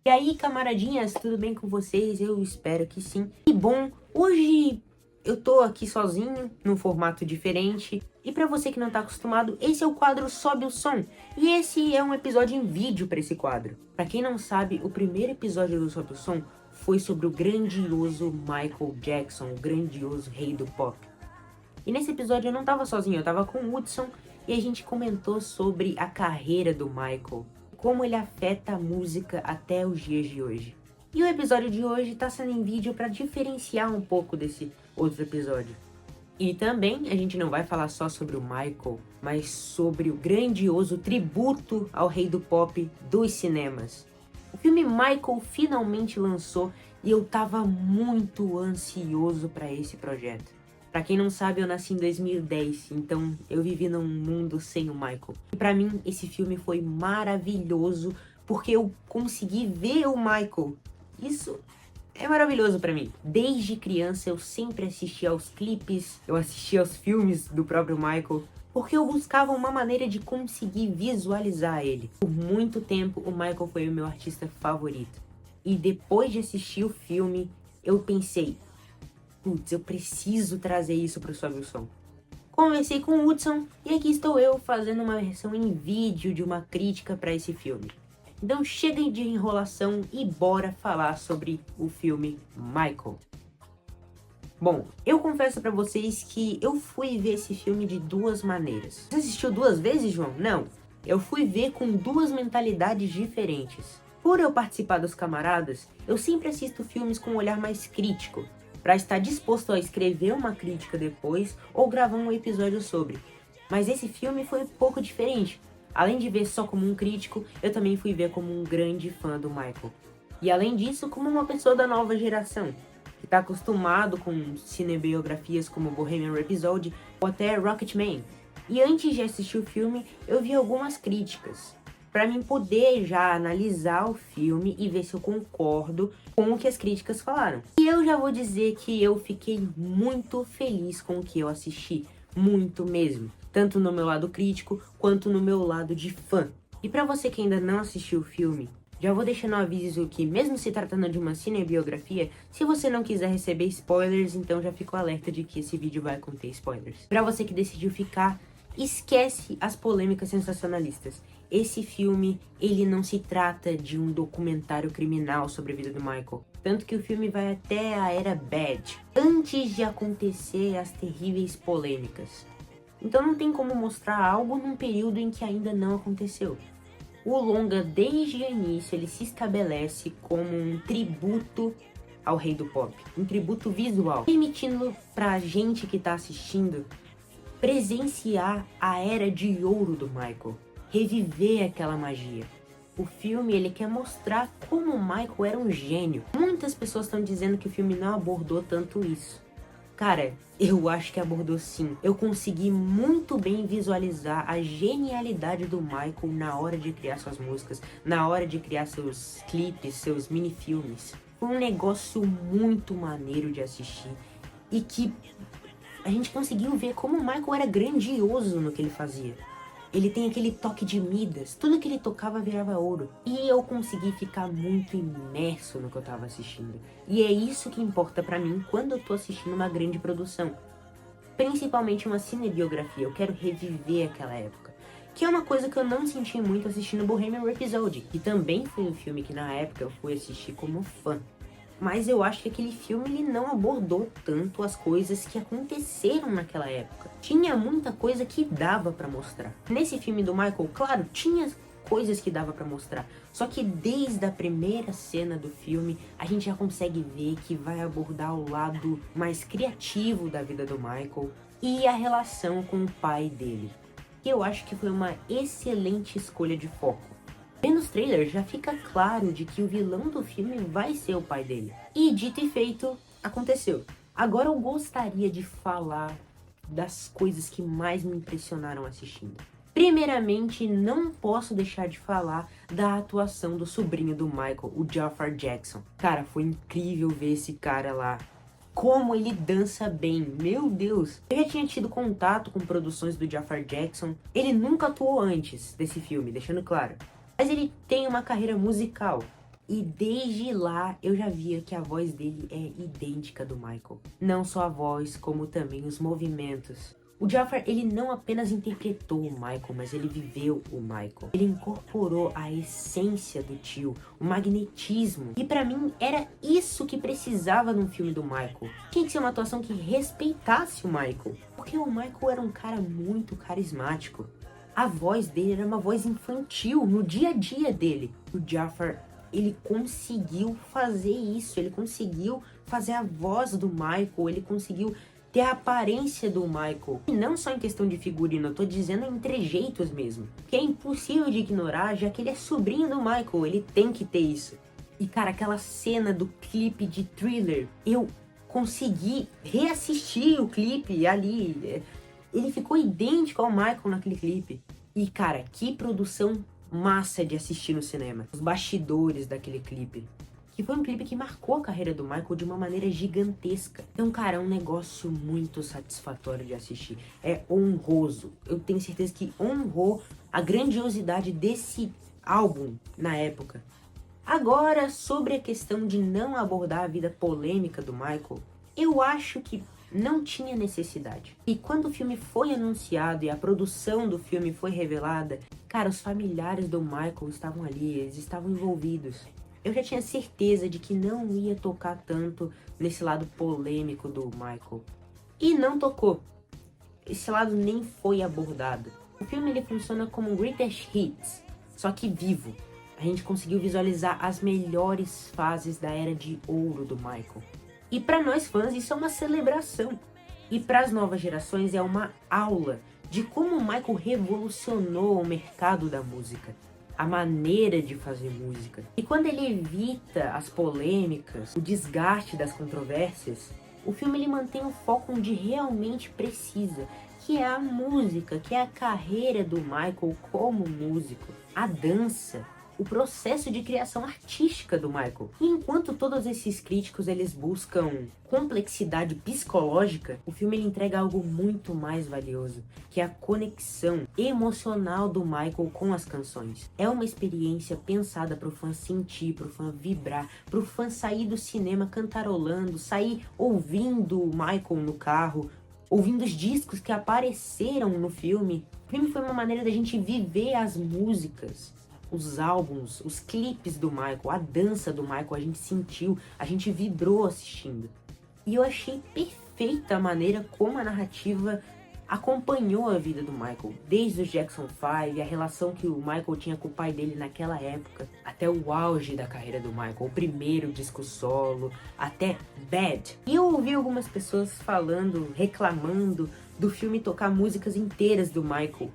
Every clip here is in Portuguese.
E aí, camaradinhas, tudo bem com vocês? Eu espero que sim. E bom, hoje eu tô aqui sozinho, num formato diferente. E pra você que não tá acostumado, esse é o quadro Sobe o Som. E esse é um episódio em vídeo pra esse quadro. Pra quem não sabe, o primeiro episódio do Sobe o Som foi sobre o grandioso Michael Jackson, o grandioso rei do pop. E nesse episódio eu não tava sozinho, eu tava com o Hudson e a gente comentou sobre a carreira do Michael, como ele afeta a música até os dias de hoje. E o episódio de hoje tá sendo em vídeo para diferenciar um pouco desse outro episódio. E também a gente não vai falar só sobre o Michael, mas sobre o grandioso tributo ao rei do pop dos cinemas. O filme Michael finalmente lançou e eu tava muito ansioso para esse projeto. Pra quem não sabe, eu nasci em 2010, então eu vivi num mundo sem o Michael. E pra mim, esse filme foi maravilhoso, porque eu consegui ver o Michael. Isso é maravilhoso pra mim. Desde criança, eu sempre assisti aos clipes, eu assisti aos filmes do próprio Michael, porque eu buscava uma maneira de conseguir visualizar ele. Por muito tempo, o Michael foi o meu artista favorito. E depois de assistir o filme, eu pensei, putz, eu preciso trazer isso pro Sobe o Som. Conversei com o Hudson e aqui estou eu fazendo uma versão em vídeo de uma crítica para esse filme. Então chega de enrolação e bora falar sobre o filme Michael. Bom, eu confesso pra vocês que eu fui ver esse filme de duas maneiras. Você assistiu duas vezes, João? Não. Eu fui ver com duas mentalidades diferentes. Por eu participar dos camaradas, eu sempre assisto filmes com um olhar mais crítico, para estar disposto a escrever uma crítica depois ou gravar um episódio sobre. Mas esse filme foi um pouco diferente. Além de ver só como um crítico, eu também fui ver como um grande fã do Michael. E além disso, como uma pessoa da nova geração, que está acostumado com cinebiografias como Bohemian Rhapsody ou até Rocketman. E antes de assistir o filme, eu vi algumas críticas, para mim poder já analisar o filme e ver se eu concordo com o que as críticas falaram. E eu já vou dizer que eu fiquei muito feliz com o que eu assisti, muito mesmo, tanto no meu lado crítico quanto no meu lado de fã. E para você que ainda não assistiu o filme, já vou deixando um aviso que, mesmo se tratando de uma cinebiografia, se você não quiser receber spoilers, então já fico alerta de que esse vídeo vai conter spoilers. Para você que decidiu ficar, esquece as polêmicas sensacionalistas. Esse filme, ele não se trata de um documentário criminal sobre a vida do Michael. Tanto que o filme vai até a era Bad, antes de acontecer as terríveis polêmicas. Então não tem como mostrar algo num período em que ainda não aconteceu. O longa, desde o início, ele se estabelece como um tributo ao rei do pop. Um tributo visual, permitindo pra gente que tá assistindo presenciar a era de ouro do Michael, reviver aquela magia. O filme, ele quer mostrar como o Michael era um gênio. Muitas pessoas estão dizendo que o filme não abordou tanto isso. Cara, eu acho que abordou sim. Eu consegui muito bem visualizar a genialidade do Michael na hora de criar suas músicas, na hora de criar seus clipes, seus mini-filmes. Foi um negócio muito maneiro de assistir e que a gente conseguiu ver como o Michael era grandioso no que ele fazia. Ele tem aquele toque de Midas, tudo que ele tocava virava ouro. E eu consegui ficar muito imerso no que eu tava assistindo. E é isso que importa pra mim quando eu tô assistindo uma grande produção. Principalmente uma cinebiografia, eu quero reviver aquela época. Que é uma coisa que eu não senti muito assistindo Bohemian Rhapsody, que também foi um filme que na época eu fui assistir como fã. Mas eu acho que aquele filme ele não abordou tanto as coisas que aconteceram naquela época. Tinha muita coisa que dava pra mostrar. Nesse filme do Michael, claro, tinha coisas que dava pra mostrar. Só que desde a primeira cena do filme, a gente já consegue ver que vai abordar o lado mais criativo da vida do Michael e a relação com o pai dele. Que eu acho que foi uma excelente escolha de foco. Vendo os trailers já fica claro de que o vilão do filme vai ser o pai dele. E dito e feito, aconteceu. Agora eu gostaria de falar das coisas que mais me impressionaram assistindo. Primeiramente, não posso deixar de falar da atuação do sobrinho do Michael, o Jafar Jackson. Cara, foi incrível ver esse cara lá. Como ele dança bem, meu Deus. Eu já tinha tido contato com produções do Jafar Jackson. Ele nunca atuou antes desse filme, deixando claro. Mas ele tem uma carreira musical. E desde lá eu já via que a voz dele é idêntica do Michael. Não só a voz, como também os movimentos. O Jafar, ele não apenas interpretou o Michael, mas ele viveu o Michael. Ele incorporou a essência do tio, o magnetismo. E pra mim, era isso que precisava num filme do Michael. Tinha que ser uma atuação que respeitasse o Michael. Porque o Michael era um cara muito carismático. A voz dele era uma voz infantil no dia a dia dele. O Jafar, ele conseguiu fazer isso. Ele conseguiu fazer a voz do Michael. Ele conseguiu ter a aparência do Michael. E não só em questão de figurino, eu tô dizendo em trejeitos mesmo. Que é impossível de ignorar, já que ele é sobrinho do Michael, ele tem que ter isso. E cara, aquela cena do clipe de Thriller, eu consegui reassistir o clipe ali. Ele ficou idêntico ao Michael naquele clipe. E cara, que produção massa de assistir no cinema. Os bastidores daquele clipe. Que foi um clipe que marcou a carreira do Michael de uma maneira gigantesca. Então, cara, é um negócio muito satisfatório de assistir. É honroso. Eu tenho certeza que honrou a grandiosidade desse álbum na época. Agora, sobre a questão de não abordar a vida polêmica do Michael, eu acho que não tinha necessidade. E quando o filme foi anunciado e a produção do filme foi revelada, cara, os familiares do Michael estavam ali, eles estavam envolvidos. Eu já tinha certeza de que não ia tocar tanto nesse lado polêmico do Michael. E não tocou. Esse lado nem foi abordado. O filme ele funciona como um greatest hits, só que vivo. A gente conseguiu visualizar as melhores fases da era de ouro do Michael. E para nós fãs isso é uma celebração. E para as novas gerações é uma aula de como o Michael revolucionou o mercado da música. A maneira de fazer música. E quando ele evita as polêmicas, o desgaste das controvérsias, o filme ele mantém o foco onde realmente precisa, que é a música, que é a carreira do Michael como músico, a dança, o processo de criação artística do Michael. E enquanto todos esses críticos eles buscam complexidade psicológica, o filme ele entrega algo muito mais valioso, que é a conexão emocional do Michael com as canções. É uma experiência pensada para o fã sentir, para o fã vibrar, para o fã sair do cinema cantarolando, sair ouvindo o Michael no carro, ouvindo os discos que apareceram no filme. O filme foi uma maneira da gente viver as músicas, os álbuns, os clipes do Michael, a dança do Michael, a gente sentiu, a gente vibrou assistindo. E eu achei perfeita a maneira como a narrativa acompanhou a vida do Michael, desde o Jackson 5, a relação que o Michael tinha com o pai dele naquela época, até o auge da carreira do Michael, o primeiro disco solo, até Bad. E eu ouvi algumas pessoas falando, reclamando do filme tocar músicas inteiras do Michael.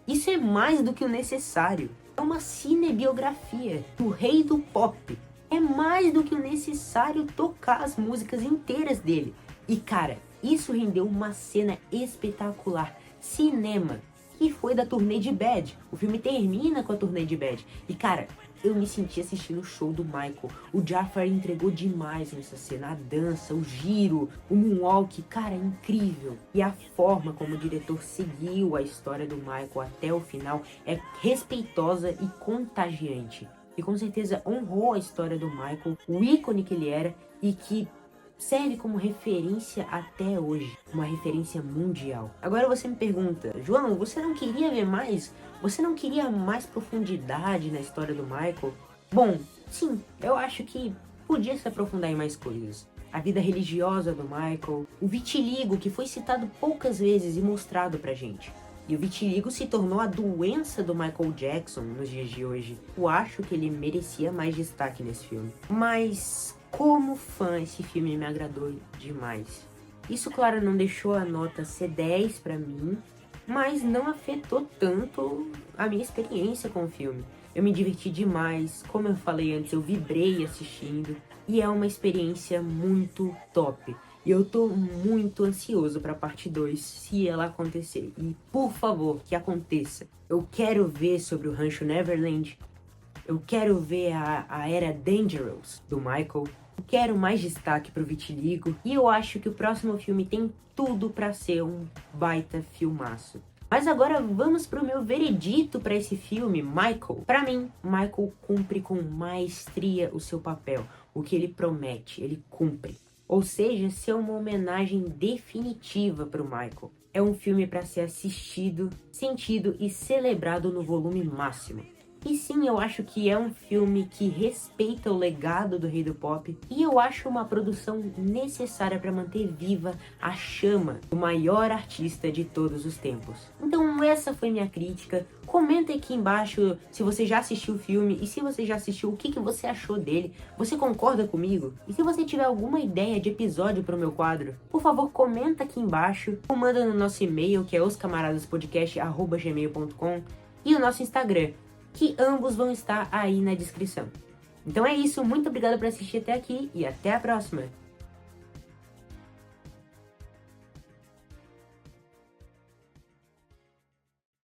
Isso é mais do que o necessário. É uma cinebiografia do rei do pop. É mais do que o necessário tocar as músicas inteiras dele. E cara, isso rendeu uma cena espetacular. Cinema, que foi da turnê de Bad. O filme termina com a turnê de Bad. E cara, eu me senti assistindo o show do Michael. O Jafar entregou demais nessa cena. A dança, o giro, o moonwalk, cara, é incrível. E a forma como o diretor seguiu a história do Michael até o final é respeitosa e contagiante. E com certeza honrou a história do Michael, o ícone que ele era e que serve como referência até hoje, uma referência mundial. Agora você me pergunta, João, você não queria ver mais? Você não queria mais profundidade na história do Michael? Bom, sim, eu acho que podia se aprofundar em mais coisas. A vida religiosa do Michael, o vitiligo que foi citado poucas vezes e mostrado pra gente. E o vitiligo se tornou a doença do Michael Jackson nos dias de hoje. Eu acho que ele merecia mais destaque nesse filme. Mas como fã, esse filme me agradou demais. Isso, claro, não deixou a nota ser 10 pra mim, mas não afetou tanto a minha experiência com o filme. Eu me diverti demais, como eu falei antes, eu vibrei assistindo, e é uma experiência muito top. E eu tô muito ansioso pra parte 2, se ela acontecer. E, por favor, que aconteça. Eu quero ver sobre o Rancho Neverland. Eu quero ver a era Dangerous do Michael. Eu quero mais destaque pro vitiligo. E eu acho que o próximo filme tem tudo pra ser um baita filmaço. Mas agora vamos pro meu veredito para esse filme, Michael. Para mim, Michael cumpre com maestria o seu papel. O que ele promete, ele cumpre. Ou seja, ser uma homenagem definitiva para o Michael. É um filme para ser assistido, sentido e celebrado no volume máximo. E sim, eu acho que é um filme que respeita o legado do Rei do Pop e eu acho uma produção necessária para manter viva a chama do maior artista de todos os tempos. Então essa foi minha crítica. Comenta aqui embaixo se você já assistiu o filme e se você já assistiu, o que você achou dele. Você concorda comigo? E se você tiver alguma ideia de episódio para o meu quadro, por favor comenta aqui embaixo ou manda no nosso e-mail que é oscamaradaspodcast@gmail.com e o nosso Instagram, que ambos vão estar aí na descrição. Então é isso, muito obrigado por assistir até aqui e até a próxima!